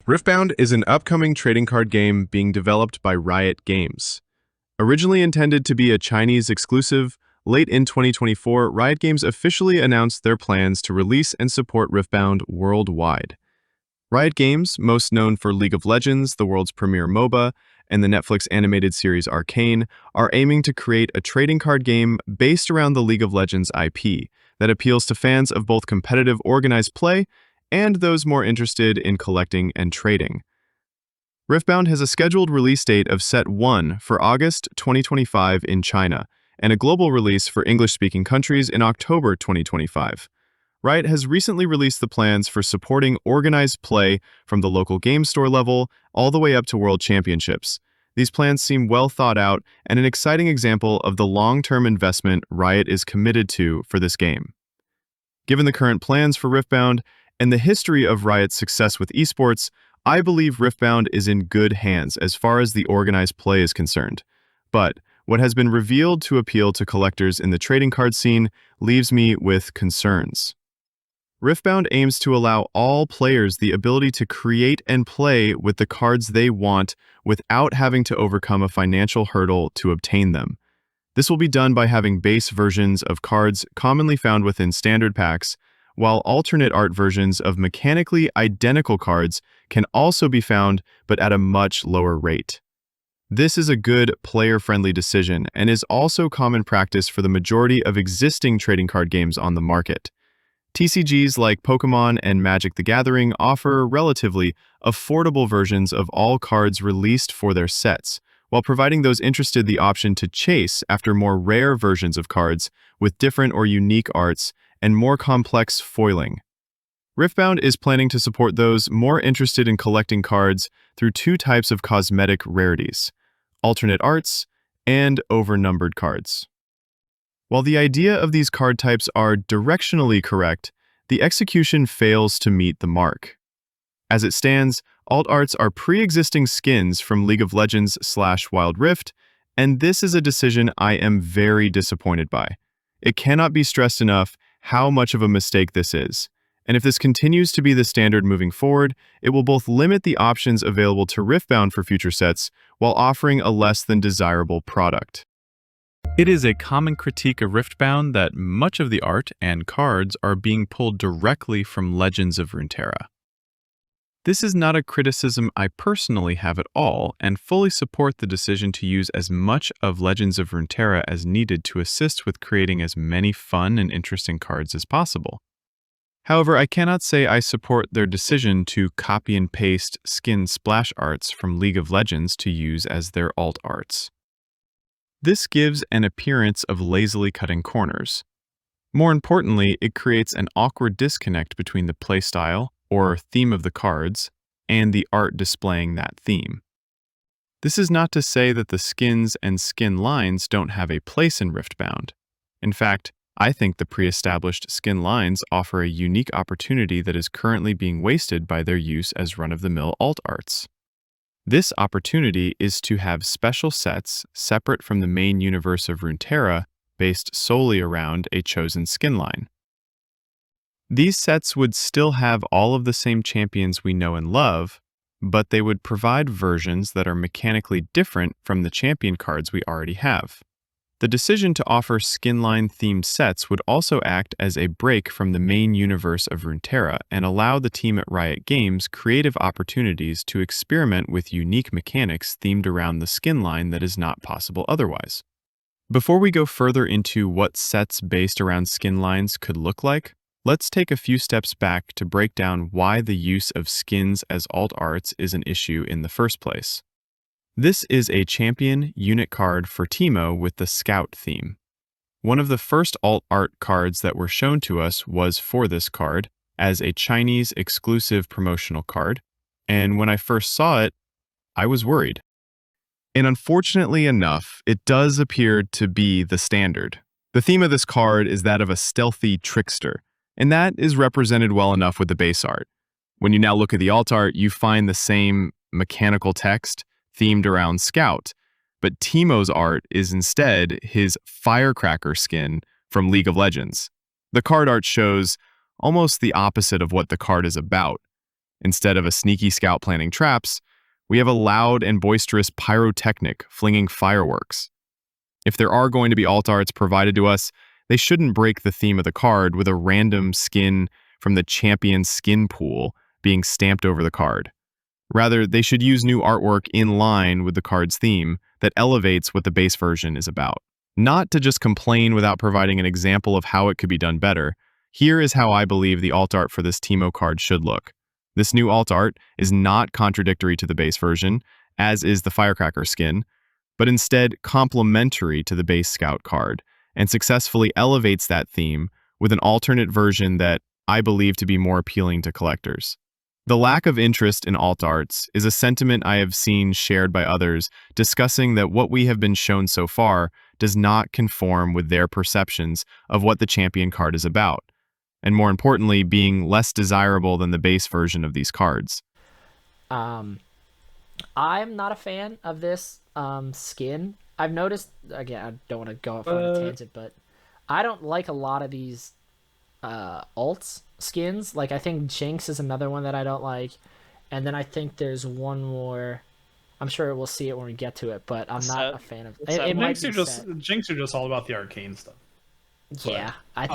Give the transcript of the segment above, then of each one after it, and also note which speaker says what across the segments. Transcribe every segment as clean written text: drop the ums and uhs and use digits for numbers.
Speaker 1: Riftbound is an upcoming trading card game being developed by Riot Games. Originally intended to be a Chinese exclusive, late in 2024, Riot Games officially announced their plans to release and support Riftbound worldwide. Riot Games, most known for League of Legends, the world's premier MOBA, and the Netflix animated series Arcane, are aiming to create a trading card game based around the League of Legends IP that appeals to fans of both competitive organized play and those more interested in collecting and trading. Riftbound has a scheduled release date of Set 1 for August 2025 in China, and a global release for English-speaking countries in October 2025. Riot has recently released the plans for supporting organized play from the local game store level all the way up to World Championships. These plans seem well thought out and an exciting example of the long-term investment Riot is committed to for this game. Given the current plans for Riftbound and the history of Riot's success with esports, I believe Riftbound is in good hands as far as the organized play is concerned. But what has been revealed to appeal to collectors in the trading card scene leaves me with concerns. Riftbound aims to allow all players the ability to create and play with the cards they want without having to overcome a financial hurdle to obtain them. This will be done by having base versions of cards commonly found within standard packs, while alternate art versions of mechanically identical cards can also be found but at a much lower rate. This is a good player-friendly decision and is also common practice for the majority of existing trading card games on the market. TCGs like Pokemon and Magic the Gathering offer relatively affordable versions of all cards released for their sets, while providing those interested the option to chase after more rare versions of cards with different or unique arts and more complex foiling. Riftbound is planning to support those more interested in collecting cards through two types of cosmetic rarities: alternate arts and overnumbered cards. While the idea of these card types are directionally correct, the execution fails to meet the mark. As it stands, alt arts are pre-existing skins from League of Legends/Wild Rift, and this is a decision I am very disappointed by. It cannot be stressed enough how much of a mistake this is, and if this continues to be the standard moving forward, it will both limit the options available to Riftbound for future sets while offering a less than desirable product.
Speaker 2: It is a common critique of Riftbound that much of the art and cards are being pulled directly from Legends of Runeterra. This is not a criticism I personally have at all, and fully support the decision to use as much of Legends of Runeterra as needed to assist with creating as many fun and interesting cards as possible. However, I cannot say I support their decision to copy and paste skin splash arts from League of Legends to use as their alt arts. This gives an appearance of lazily cutting corners. More importantly, it creates an awkward disconnect between the playstyle, or theme of the cards, and the art displaying that theme. This is not to say that the skins and skin lines don't have a place in Riftbound. In fact, I think the pre-established skin lines offer a unique opportunity that is currently being wasted by their use as run-of-the-mill alt arts. This opportunity is to have special sets separate from the main universe of Runeterra based solely around a chosen skin line. These sets would still have all of the same champions we know and love, but they would provide versions that are mechanically different from the champion cards we already have. The decision to offer skinline-themed sets would also act as a break from the main universe of Runeterra and allow the team at Riot Games creative opportunities to experiment with unique mechanics themed around the skin line that is not possible otherwise. Before we go further into what sets based around skin lines could look like, let's take a few steps back to break down why the use of skins as alt arts is an issue in the first place. This is a champion unit card for Teemo with the Scout theme. One of the first alt art cards that were shown to us was for this card as a Chinese exclusive promotional card, and when I first saw it, I was worried.
Speaker 1: And unfortunately enough, it does appear to be the standard. The theme of this card is that of a stealthy trickster, and that is represented well enough with the base art. When you now look at the alt art, you find the same mechanical text themed around Scout, but Teemo's art is instead his firecracker skin from League of Legends. The card art shows almost the opposite of what the card is about. Instead of a sneaky scout planting traps, we have a loud and boisterous pyrotechnic flinging fireworks. If there are going to be alt arts provided to us, they shouldn't break the theme of the card with a random skin from the champion skin pool being stamped over the card. Rather, they should use new artwork in line with the card's theme that elevates what the base version is about. Not to just complain without providing an example of how it could be done better, here is how I believe the alt art for this Teemo card should look. This new alt art is not contradictory to the base version, as is the Firecracker skin, but instead complementary to the base Scout card, and successfully elevates that theme with an alternate version that I believe to be more appealing to collectors. The lack of interest in alt arts is a sentiment I have seen shared by others, discussing that what we have been shown so far does not conform with their perceptions of what the champion card is about, and more importantly, being less desirable than the base version of these cards.
Speaker 3: I'm not a fan of this skin. I've noticed, again, I don't want to go off on a tangent, but I don't like a lot of these alts skins. Like, I think Jinx is another one that I don't like, and then I think there's one more. I'm sure we'll see it when we get to it, but I'm not a fan of it.
Speaker 4: Jinx are just all about the arcane stuff.
Speaker 3: Yeah, I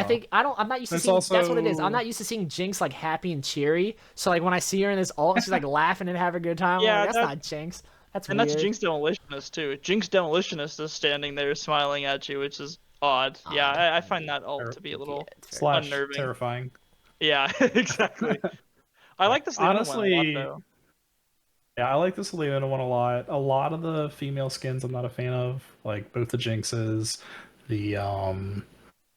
Speaker 3: think I'm not used to seeing. That's what it is. I'm not used to seeing Jinx like happy and cheery. So like when I see her in this alt, she's like laughing and having a good time.
Speaker 5: Yeah,
Speaker 3: I'm like, that's not Jinx. That's weird.
Speaker 5: That's Jinx Demolitionist too. Jinx Demolitionist is standing there smiling at you, which is odd. Yeah, I find that alt to be a little unnerving.
Speaker 4: Terrifying.
Speaker 5: Yeah, exactly. I like this Leona one a lot, though.
Speaker 4: Yeah, I like this Leona one a lot. A lot of the female skins I'm not a fan of, like both the Jinxes, the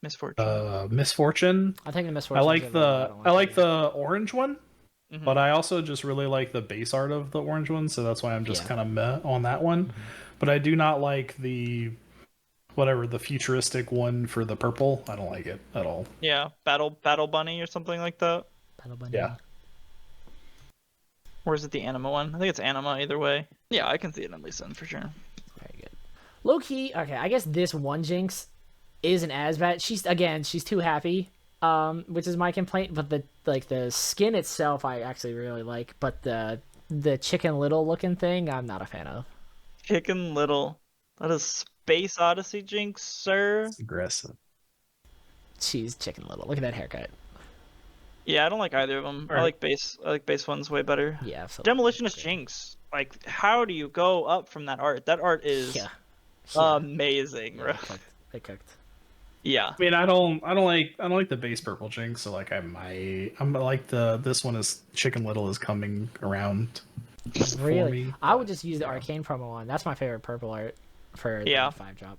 Speaker 4: Misfortune.
Speaker 3: I think the Misfortune.
Speaker 4: I like the orange one, but I also just really like the base art of the orange one, so that's why I'm just kind of meh on that one. But I do not like the futuristic one for the purple. I don't like it at all.
Speaker 5: Yeah, Battle Bunny or something like that.
Speaker 3: Battle Bunny.
Speaker 4: Yeah.
Speaker 5: Or is it the Anima one? I think it's Anima either way. Yeah, I can see it in Lee Sin for sure.
Speaker 3: Very good. Low key, okay, I guess this one Jinx isn't as bad. She's too happy, which is my complaint. But the skin itself, I actually really like. But the Chicken Little looking thing, I'm not a fan of.
Speaker 5: Chicken Little, that is Space Odyssey Jinx, sir.
Speaker 4: It's aggressive.
Speaker 3: She's Chicken Little. Look at that haircut.
Speaker 5: Yeah, I don't like either of them. Right. I like base ones way better.
Speaker 3: Yeah.
Speaker 5: Demolitionist Jinx. Like, how do you go up from that art? That art is amazing, bro.
Speaker 3: They cooked.
Speaker 5: Yeah.
Speaker 4: I mean, I don't like the base purple Jinx, so like I'm like this one is Chicken Little is coming around.
Speaker 3: Really?
Speaker 4: Me.
Speaker 3: I would just use the Arcane promo one. That's my favorite purple art for the 5-drop.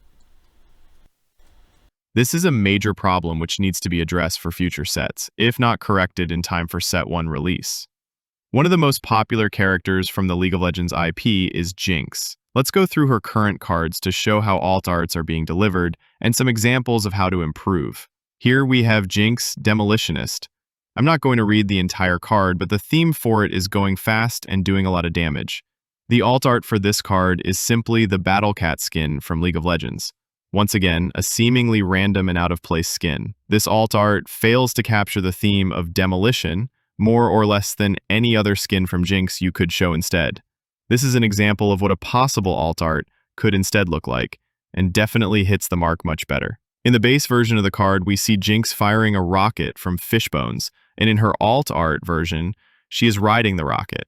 Speaker 1: This is a major problem which needs to be addressed for future sets, if not corrected in time for Set 1 release. One of the most popular characters from the League of Legends IP is Jinx. Let's go through her current cards to show how alt arts are being delivered and some examples of how to improve. Here we have Jinx Demolitionist. I'm not going to read the entire card, but the theme for it is going fast and doing a lot of damage. The alt art for this card is simply the Battle Cat skin from League of Legends. Once again, a seemingly random and out-of-place skin. This alt art fails to capture the theme of demolition more or less than any other skin from Jinx you could show instead. This is an example of what a possible alt art could instead look like, and definitely hits the mark much better. In the base version of the card, we see Jinx firing a rocket from Fishbones, and in her alt art version, she is riding the rocket.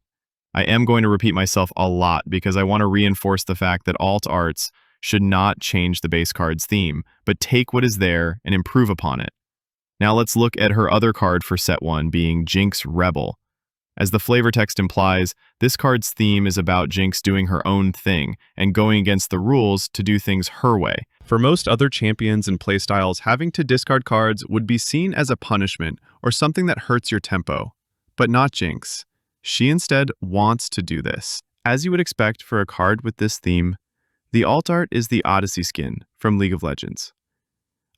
Speaker 1: I am going to repeat myself a lot because I want to reinforce the fact that alt arts should not change the base card's theme, but take what is there and improve upon it. Now let's look at her other card for Set 1, being Jinx Rebel. As the flavor text implies, this card's theme is about Jinx doing her own thing and going against the rules to do things her way. For most other champions and playstyles, having to discard cards would be seen as a punishment or something that hurts your tempo. But not Jinx. She instead wants to do this. As you would expect for a card with this theme, the alt art is the Odyssey skin from League of Legends.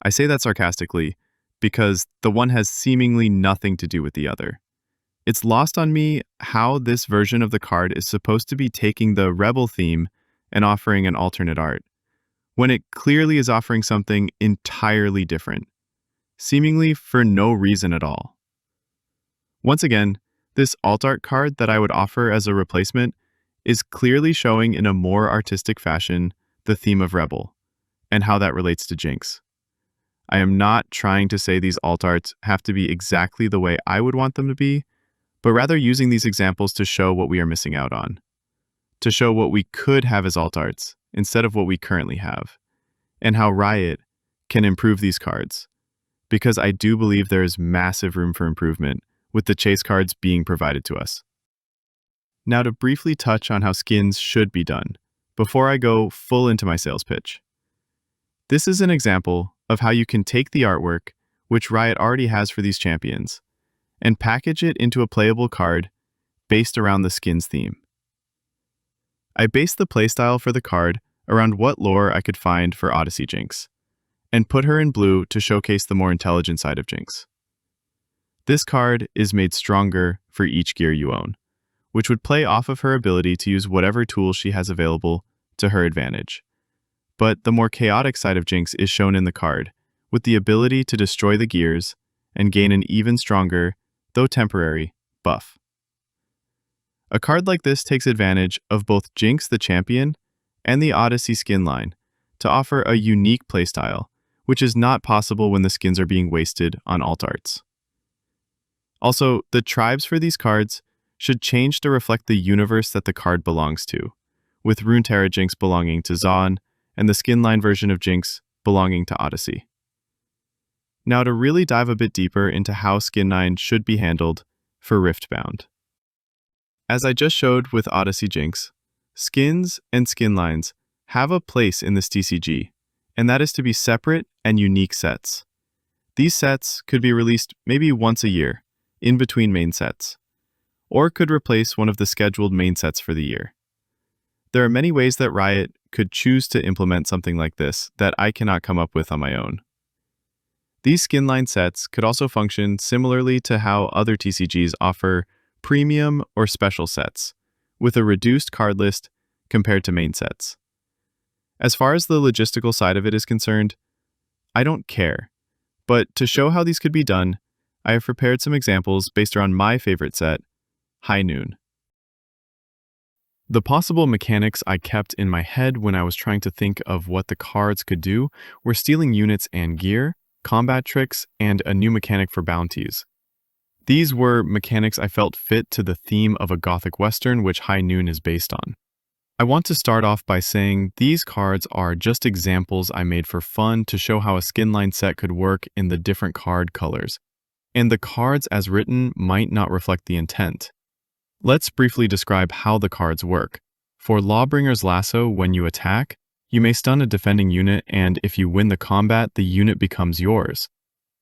Speaker 1: I say that sarcastically because the one has seemingly nothing to do with the other. It's lost on me how this version of the card is supposed to be taking the Rebel theme and offering an alternate art, when it clearly is offering something entirely different, seemingly for no reason at all. Once again, This alt art card that I would offer as a replacement is clearly showing in a more artistic fashion the theme of Rebel and how that relates to Jinx. I am not trying to say these alt arts have to be exactly the way I would want them to be, but rather using these examples to show what we are missing out on, to show what we could have as alt arts instead of what we currently have, and how Riot can improve these cards, because I do believe there is massive room for improvement with the chase cards being provided to us. Now to briefly touch on how skins should be done, before I go full into my sales pitch. This is an example of how you can take the artwork, which Riot already has for these champions, and package it into a playable card based around the skins theme. I based the playstyle for the card around what lore I could find for Odyssey Jinx, and put her in blue to showcase the more intelligent side of Jinx. This card is made stronger for each gear you own, which would play off of her ability to use whatever tools she has available to her advantage. But the more chaotic side of Jinx is shown in the card, with the ability to destroy the gears and gain an even stronger, though temporary, buff. A card like this takes advantage of both Jinx the champion and the Odyssey skin line to offer a unique playstyle, which is not possible when the skins are being wasted on alt arts. Also, the tribes for these cards should change to reflect the universe that the card belongs to, with Runeterra Jinx belonging to Zaun and the skinline version of Jinx belonging to Odyssey. Now to really dive a bit deeper into how Skin 9 should be handled for Riftbound. As I just showed with Odyssey Jinx, skins and skin lines have a place in this TCG, and that is to be separate and unique sets. These sets could be released maybe once a year, in between main sets, or could replace one of the scheduled main sets for the year. There are many ways that Riot could choose to implement something like this that I cannot come up with on my own. These skinline sets could also function similarly to how other TCGs offer premium or special sets, with a reduced card list compared to main sets. As far as the logistical side of it is concerned, I don't care, but to show how these could be done, I have prepared some examples based around my favorite set, High Noon. The possible mechanics I kept in my head when I was trying to think of what the cards could do were stealing units and gear, combat tricks, and a new mechanic for bounties. These were mechanics I felt fit to the theme of a Gothic Western which High Noon is based on. I want to start off by saying these cards are just examples I made for fun to show how a skinline set could work in the different card colors, and the cards as written might not reflect the intent. Let's briefly describe how the cards work. For Lawbringer's Lasso, when you attack, you may stun a defending unit, and if you win the combat, the unit becomes yours.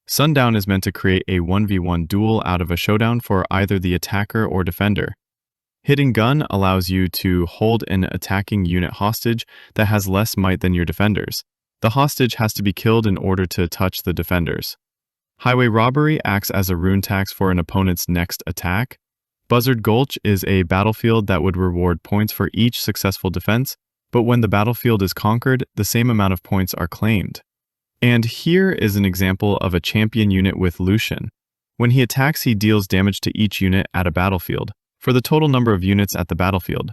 Speaker 1: Sundown is meant to create a 1v1 duel out of a showdown for either the attacker or defender. Hidden Gun allows you to hold an attacking unit hostage that has less might than your defenders. The hostage has to be killed in order to touch the defenders. Highway Robbery acts as a rune tax for an opponent's next attack. Buzzard Gulch is a battlefield that would reward points for each successful defense, but when the battlefield is conquered, the same amount of points are claimed. And here is an example of a champion unit with Lucian. When he attacks, he deals damage to each unit at a battlefield, for the total number of units at the battlefield.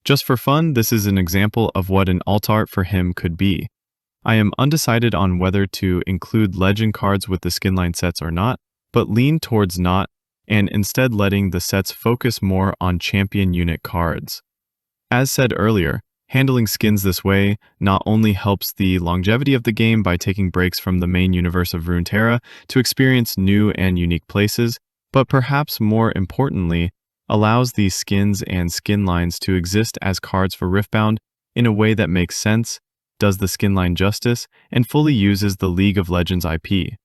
Speaker 1: Just for fun, this is an example of what an alt art for him could be. I am undecided on whether to include legend cards with the skinline sets or not, but lean towards not, and instead letting the sets focus more on champion unit cards. As said earlier, handling skins this way not only helps the longevity of the game by taking breaks from the main universe of Runeterra to experience new and unique places, but perhaps more importantly, allows these skins and skin lines to exist as cards for Riftbound in a way that makes sense, does the skin line justice, and fully uses the League of Legends IP.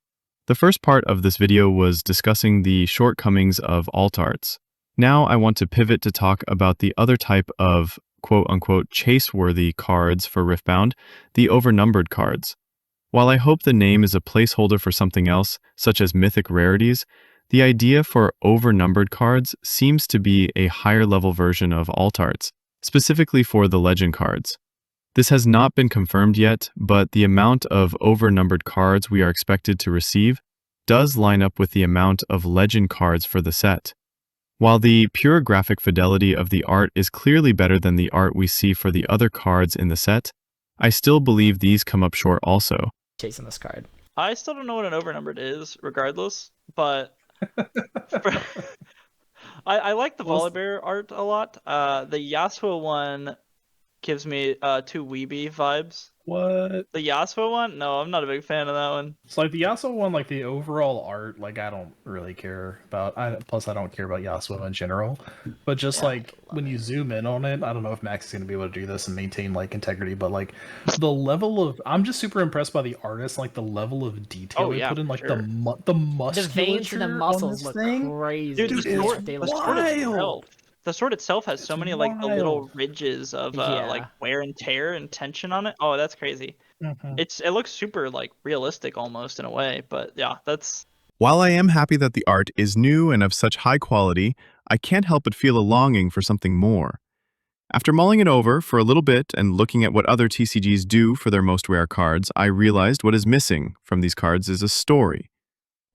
Speaker 1: The first part of this video was discussing the shortcomings of alt arts. Now I want to pivot to talk about the other type of quote-unquote chase-worthy cards for Riftbound, the overnumbered cards. While I hope the name is a placeholder for something else, such as mythic rarities, the idea for overnumbered cards seems to be a higher-level version of alt arts, specifically for the legend cards. This has not been confirmed yet, but the amount of overnumbered cards we are expected to receive does line up with the amount of legend cards for the set.
Speaker 2: While the pure graphic fidelity of the art is clearly better than the art we see for the other cards in the set, I still believe these come up short also.
Speaker 3: Chasing this card.
Speaker 5: I still don't know what an overnumbered is, regardless, but for, I like the Volibear art a lot. The Yasuo one gives me 2 Weeby vibes.
Speaker 4: What?
Speaker 5: The Yasuo one? No, I'm not a big fan of that one.
Speaker 4: It's like the Yasuo one, like the overall art, like I don't really care about. Plus, I don't care about Yasuo in general. But just like when you zoom in on it, I don't know if Max is going to be able to do this and maintain like integrity, but like the level of, I'm just super impressed by the artist, like the level of detail they put in, like the musculature.
Speaker 3: The veins and the muscles look crazy.
Speaker 5: Dude, the sword itself has so many like the little ridges of like wear and tear and tension on it. Oh, that's crazy. It looks super like realistic almost in a way, but yeah, that's...
Speaker 1: While I am happy that the art is new and of such high quality, I can't help but feel a longing for something more. After mulling it over for a little bit and looking at what other TCGs do for their most rare cards, I realized what is missing from these cards is a story.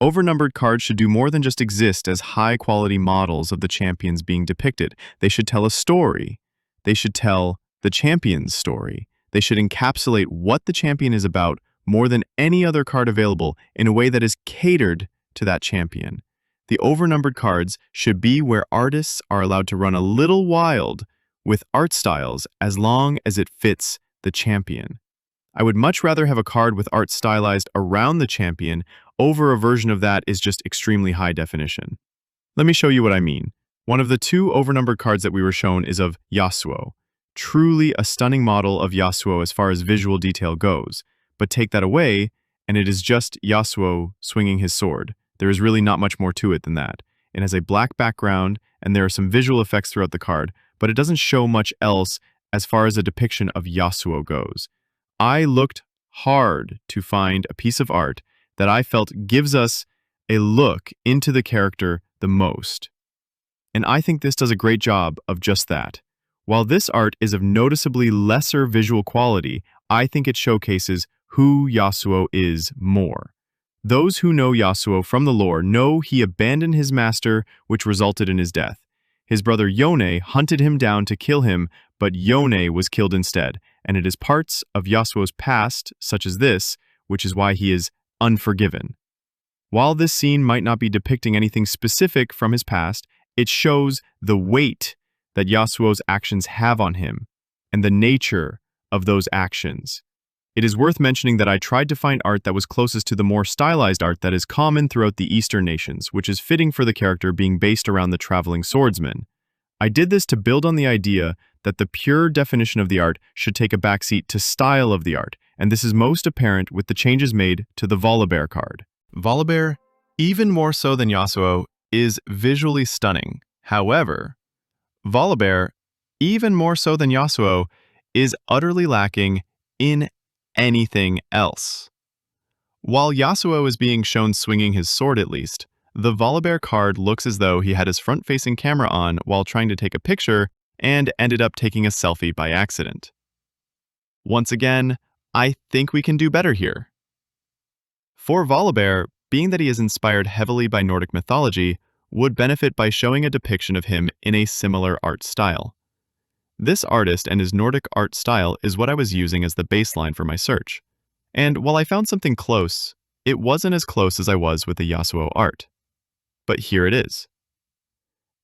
Speaker 1: Overnumbered cards should do more than just exist as high-quality models of the champions being depicted. They should tell a story. They should tell the champion's story. They should encapsulate what the champion is about more than any other card available in a way that is catered to that champion. The overnumbered cards should be where artists are allowed to run a little wild with art styles as long as it fits the champion. I would much rather have a card with art stylized around the champion over a version of that is just extremely high definition. Let me show you what I mean. One of the 2 overnumbered cards that we were shown is of Yasuo. Truly a stunning model of Yasuo as far as visual detail goes. But take that away, and it is just Yasuo swinging his sword. There is really not much more to it than that. It has a black background, and there are some visual effects throughout the card, but it doesn't show much else as far as a depiction of Yasuo goes. I looked hard to find a piece of art that I felt gives us a look into the character the most. And I think this does a great job of just that. While this art is of noticeably lesser visual quality, I think it showcases who Yasuo is more. Those who know Yasuo from the lore know he abandoned his master, which resulted in his death. His brother Yone hunted him down to kill him, but Yone was killed instead, and it is parts of Yasuo's past, such as this, which is why he is unforgiven. While this scene might not be depicting anything specific from his past, it shows the weight that Yasuo's actions have on him, and the nature of those actions. It is worth mentioning that I tried to find art that was closest to the more stylized art that is common throughout the Eastern nations, which is fitting for the character being based around the traveling swordsman. I did this to build on the idea that the pure definition of the art should take a backseat to style of the art, and this is most apparent with the changes made to the Volibear card. Volibear, even more so than Yasuo, is visually stunning. However, Volibear, even more so than Yasuo, is utterly lacking in anything else. While Yasuo is being shown swinging his sword at least, the Volibear card looks as though he had his front-facing camera on while trying to take a picture and ended up taking a selfie by accident. Once again, I think we can do better here. For Volibear, being that he is inspired heavily by Nordic mythology, would benefit by showing a depiction of him in a similar art style. This artist and his Nordic art style is what I was using as the baseline for my search. And while I found something close, it wasn't as close as I was with the Yasuo art. But here it is.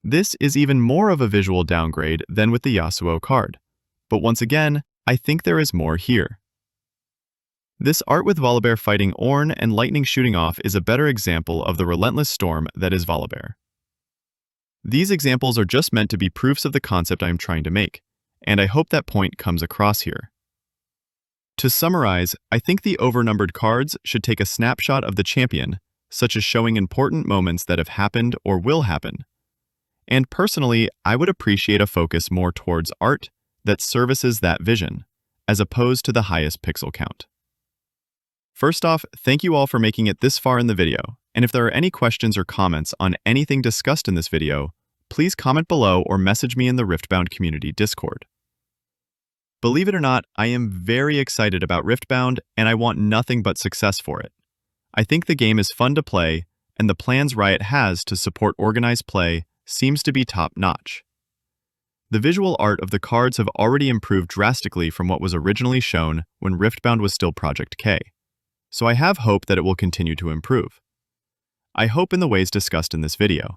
Speaker 1: This is even more of a visual downgrade than with the Yasuo card. But once again, I think there is more here. This art with Volibear fighting Ornn and lightning shooting off is a better example of the relentless storm that is Volibear. These examples are just meant to be proofs of the concept I am trying to make, and I hope that point comes across here. To summarize, I think the overnumbered cards should take a snapshot of the champion, such as showing important moments that have happened or will happen. And personally, I would appreciate a focus more towards art that services that vision, as opposed to the highest pixel count. First off, thank you all for making it this far in the video, and if there are any questions or comments on anything discussed in this video, please comment below or message me in the Riftbound community Discord. Believe it or not, I am very excited about Riftbound, and I want nothing but success for it. I think the game is fun to play, and the plans Riot has to support organized play seems to be top-notch. The visual art of the cards have already improved drastically from what was originally shown when Riftbound was still Project K, so I have hope that it will continue to improve. I hope in the ways discussed in this video.